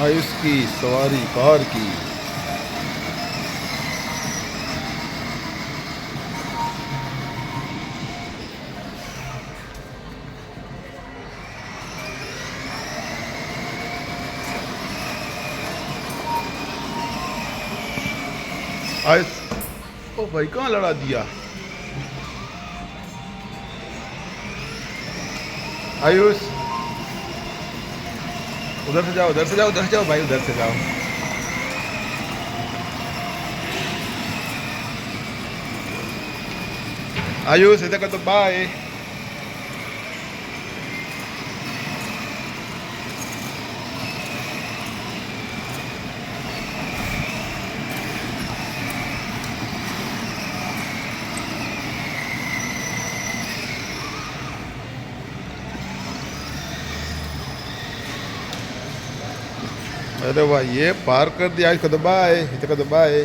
आयुष की सवारी कार की। आयुष, ओ भाई कहाँ लड़ा दिया। आयुष, उधर से जाओ, उधर से जाओ, उधर से जाओ भाई, उधर से जाओ। आयुष इधर का तो बाय। अरे भाई ये पार कर दिया, इसका तो बाय, इधर का तो बाय।